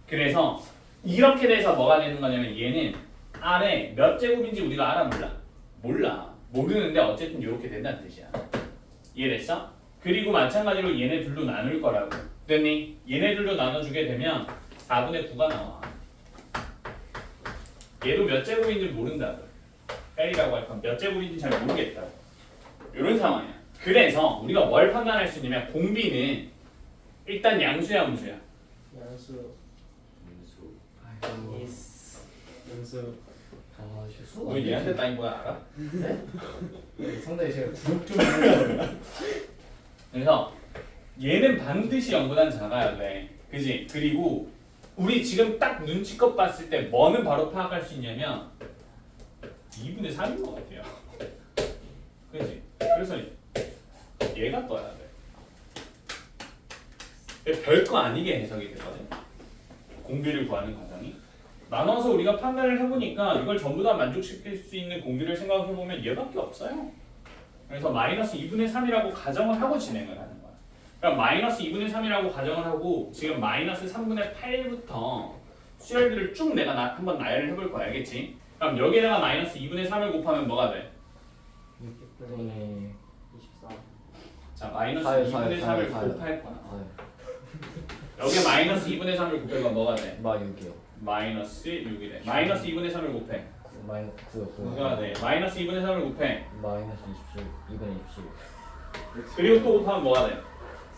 그래서 이렇게 돼서 뭐가 되는 거냐면 얘는 아래 몇 제곱인지 우리가 알아 몰라? 몰라. 모르는데 어쨌든 이렇게 된다는 뜻이야. 이해됐어? 그리고 마찬가지로 얘네 둘로 나눌 거라고. 됐니? 얘네 둘로 나눠주게 되면 4분의 9가 나와. 얘도 몇 제곱인지 모른다고. L이라고 할 건 몇 제곱인지 잘 모르겠다고. 이런 상황이야. 그래서 우리가 뭘 판단할 수 있냐면 공비는 일단 양수야 음수야. 연수 아이고 연수 아 실수가 너 얘한테 따인 거야 알아? 상당히 제가 구독 좀 하는 그래서 얘는 반드시 0보단 작아야 돼. 그지? 그리고 우리 지금 딱 눈치껏 봤을 때 뭐는 바로 파악할 수 있냐면 2분의 3인 것 같아요. 그지? 그래서 얘가 떠야 돼. 별거 아니게 해석이 되거든. 공비를 구하는 과정이. 나눠서 우리가 판단을 해보니까 이걸 전부 다 만족시킬 수 있는 공비를 생각해보면 얘밖에 없어요. 그래서 마이너스 2분의 3이라고 가정을 하고 진행을 하는 거야. 그러니까 마이너스 2분의 3이라고 가정을 하고 지금 마이너스 3분의 8부터 수열들을 쭉 내가 한번 나열을 해볼 거야. 알겠지? 그럼 여기에다가 마이너스 2분의 3을 곱하면 뭐가 돼? 6분의 24 자, 마이너스 사요, 2분의 사요, 3을 사요. 곱할 거야. 아 여기에 마이너스 2분의 3을 곱해봐 뭐가 돼? 마 6이요. 마이너스 6이 돼. 마이너스 2분의 3을 곱해. 마이너스 9요. 뭐가 돼? 마이너스 2분의 3을 곱해. 마이너스 27, 2분의 27. 그리고 또 곱하면 뭐가 돼?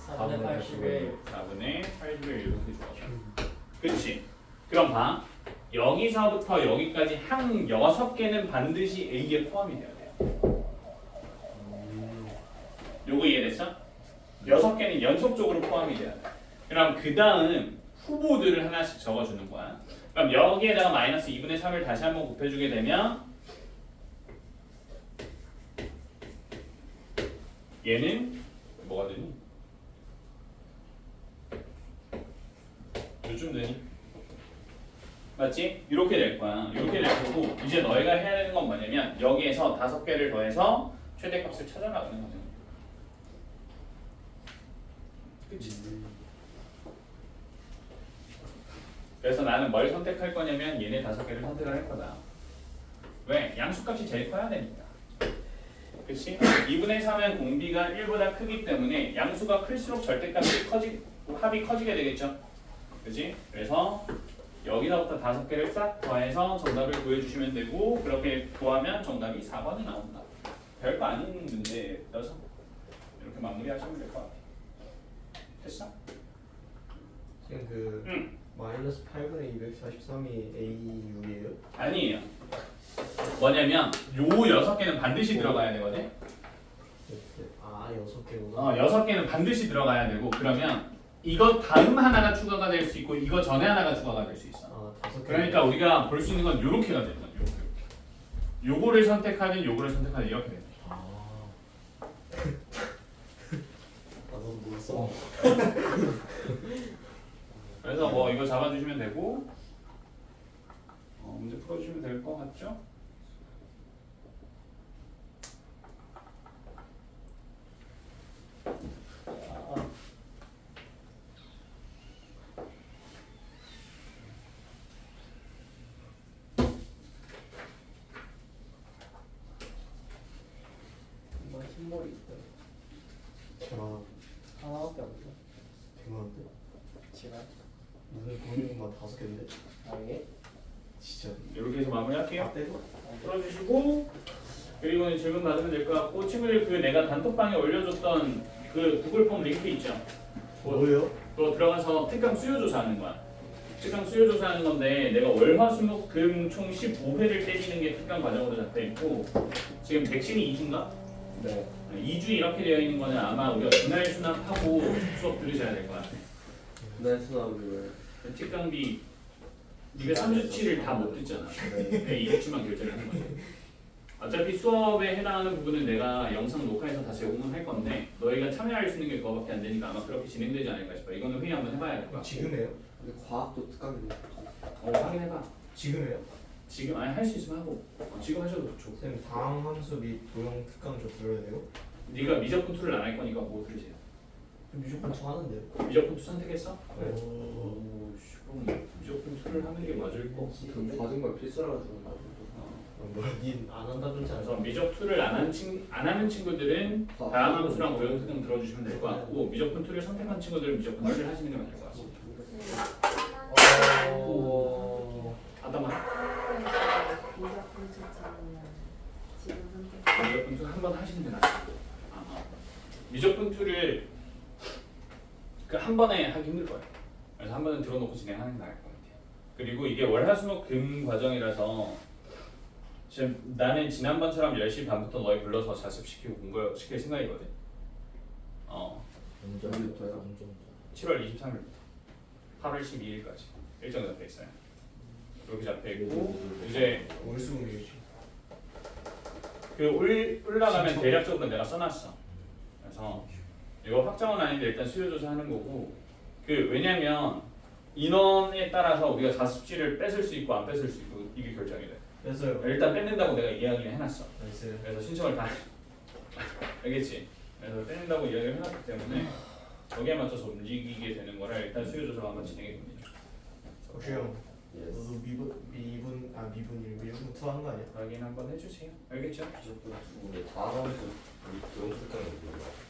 4분의 81 4분의 8분의 이렇게 좋아져. 그렇지? 그럼 봐. 여기서부터 여기까지 한 6개는 반드시 A에 포함이 돼야 돼요. 요거 이해됐어? 6개는 연속적으로 포함이 돼야 돼. 그럼 그 다음 후보들을 하나씩 적어주는 거야. 그럼 여기에다가 마이너스 2분의 3을 다시 한번 곱해주게 되면 얘는 뭐가 되니? 요즘 되니? 맞지? 이렇게 될 거야. 이렇게 될 거고 이제 너희가 해야 되는 건 뭐냐면 여기에서 5개를 더해서 최대값을 찾아나가는 거죠. 그치? 그래서 나는 뭘 선택할 거냐면 얘네 5개를 선택을 할 거다. 왜? 양수값이 제일 커야 되니까. 그치? 2분의 3은 공비가 1보다 크기 때문에 양수가 클수록 절대값이 합이 커지게 되겠죠? 그치? 그래서 여기서부터 5개를 싹 더해서 정답을 구해주시면 되고 그렇게 구하면 정답이 4번이 나온다. 별거 아닌 문제여서 이렇게 마무리하시면 될 것 같아요. 됐어? 지금 그 응. 마이너스 8분의 243이 A6이에요? 아니에요. 뭐냐면 요 6개는 반드시 들어가야 되거든. 아 6개구나. 6개는 반드시 들어가야 되고 그러면 이거 다음 하나가 추가가 될 수 있고 이거 전에 하나가 추가가 될 수 있어. 아 5개. 그러니까 우리가 볼 수 있는 건 요렇게가 되는 거야. 요렇게. 요거를 선택하든 요거를 선택하든 이렇게 되는 거야. 너도 몰랐어? 그래서 뭐 이거 잡아주시면 되고 문제 풀어주시면 될 것 같죠? 한벌이 있다. 개만 하나밖에 없어. 개만한데? 제가 무슨 돈만 5개인데? 아 이게 진짜. 이렇게 해서 마무리할게요. 아 때려? 풀어주시고 그리고 질문 받으면 될 것 같고 친구들 그 내가 단톡방에 올려줬던 그 구글 폼 링크 있죠? 뭐예요? 그거 들어가서 특강 수요 조사하는 거야. 특강 수요 조사하는 건데 내가 월화수목금 총 15회를 때리는 게 특강 과정으로 잡혀 있고 지금 백신이 2주인가? 네. 2주 이렇게 되어 있는 거는 아마 우리가 분할 수납하고 수업 들으셔야 될 것 같아. 날 수납을. 특강비 네가 3주치를 다 못 듣잖아. 네, 2주치만 결제를 하는 거지. 어차피 수업에 해당하는 부분은 내가 영상 녹화해서 다 제공을 할 건데 너희가 참여할 수 있는 게 그거밖에 안 되니까 아마 그렇게 진행되지 않을까 싶어. 이거는 회의 한번 해봐야 될 것 같고. 지금 해요? 근데 과학도 특강인데. 확인해봐. 지금 해요? 지금 아니 할 수 있으면 하고 지금 하셔도 좋고. 쌤 다항함수 및 도형 특강 저 들어야 돼요? 네가 미적분 툴을 안 할 거니까 그거 들으세요. 무조건 저 하는데요? 미적분 투 선택했어? 네. 오, 씨, 그럼 미적분 툴을 하는 게 맞을 거. 그 과정과 필수라고 생각하고. 닌안 한다든지 안 그래서 미적 툴을 안 하는 친구들은 다음 함수랑 도형 특강 들어주시면 될 것 같고 미적분 툴을 선택한 친구들은 미적분 툴을 하시는 게 맞을 것 같습니다. 오. 아담아. 지금 선택. 미적분 툴 한번 하시는 게 낫고 미적분 툴을 그 한 번에 하기 힘들 거예요. 그래서 한 번은 들어놓고 진행하는 게 나을 것 같아요. 그리고 이게 월화수목금 과정이라서 지금 나는 지난번처럼 10시 반부터 너희 불러서 자습시키고 공부시킬 생각이거든. 언제부터요? 7월 23일부터 8월 12일까지 일정 잡혀 있어요. 이렇게 잡혀 있고 이제 월수금이지. 그 올라가면 대략적으로 내가 써놨어. 그래서 이거 확정은 아닌데 일단 수요 조사하는 거고 그 왜냐면 인원에 따라서 우리가 자습지를 뺏을 수 있고 안 뺏을 수 있고 이게 결정이 돼. 뺐어요. 일단 뺏는다고 내가 이야기를 해놨어. 나이스. 그래서 신청을 다 알겠지? 그래서 뺏는다고 이야기를 해놨기 때문에 거기에 맞춰서 움직이게 되는 거라 일단 수요 조사가 한번 진행이 됩니다. 혹시 형 예스. 너도 미분 투하는 거 아니야? 확인 한번 해주세요. 알겠죠? 무조건 우리 다항함수 우리 도형 특강이 뭐야?